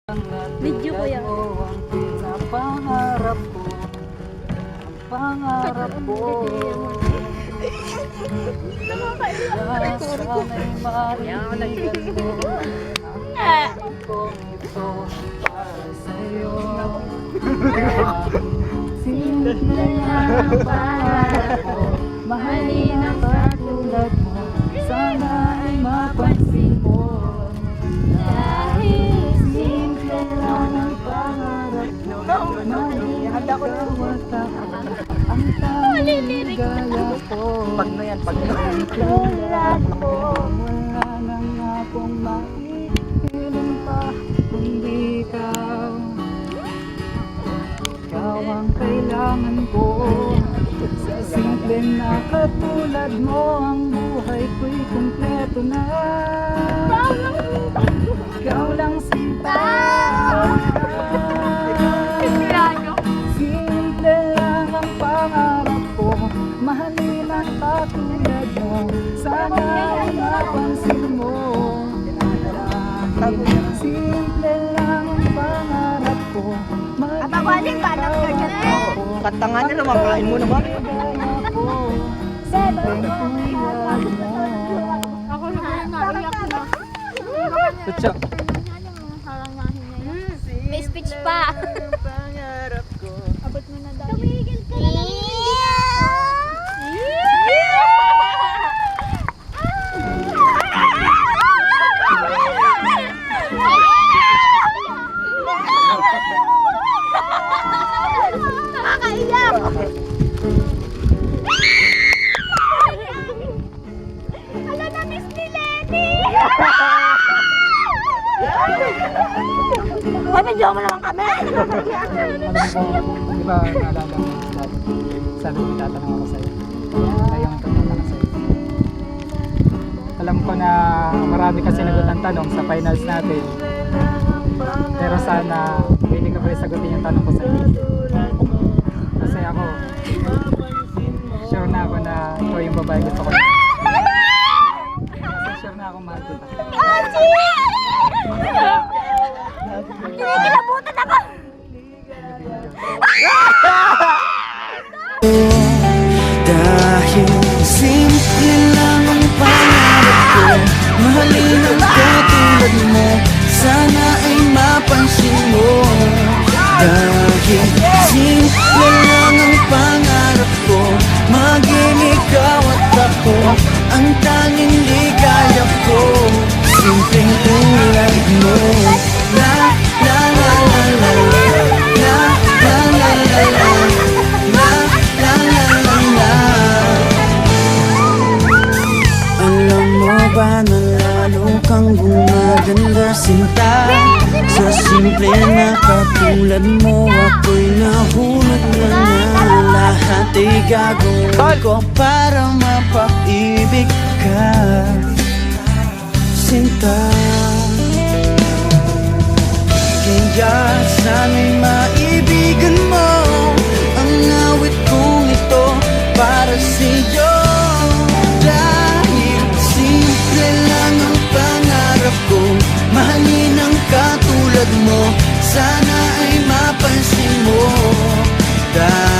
Video ko yan. Ang pinapangarap ko, ang pangarap ko. Sana'y marinig mo ang kong ito para sa'yo. Simple lang ang pangarap ko, mahalin ang katulad mo. Sana ay mapansin mo. Dahil simple lang ang pangarap ko, mahalin ang katulad ang tanging gaya ko. Pag na yan, pag na yan. Tulad ko, wala na nga pong maipiling pa kundi ikaw. Ikaw ang kailangan ko. Sa simple na katulad mo, ang buhay ko'y kumpleto na. Ikaw lang sinta. Simple lang ang pangarap ko, mahalin ang katulad mo. Sana ay mapansin mo. Simple lang ang pangarap ko, mahalin ang katulad mo. Katangan na naman, kain mo naman. Ako na naiyak na. Tutsa. May speech pa. Pangarap ko. Abot mo na dahil. Tumigil ka na. Nakakaiyak! Ala na, miss ni Lenny! Hoy, medyo mo naman kami! Di ba naalala mo dati? Sabi ko tatanong ako sa'yo. Ngayong tatanong sa'yo. Alam ko na marami kasi nagutan tanong sa finals natin. Pero sana hindi ka pwede sagutin yung tanong ko sa'yo. Kasi ako, sure na ako na ikaw yung babae gusto ko. Kasi sure na ako mahal kita. Kinikilabutan ako! Dahil simple lang ang pangarap ko, mahalin ang katulad mo. Sana ay mapansin mo. Dahil simple lang ang pangarap ko, maging ikaw at ako ang tanging ligaya ko. Simpleng tulad mo. La la la la la la la la la la la la la la la. Alam mo ba na lalo kang gumaganda sinta? Sa simple na katulad mo, ako'y nahulog na lahat ay gagawin ko para mapag-ibig ka, sinta. Kaya sana'y maibigan mo ang awit kong ito para sa'yo. Dahil simple lang ang pangarap ko, mahalin ang katulad mo. Sana ay mapansin mo. Dahil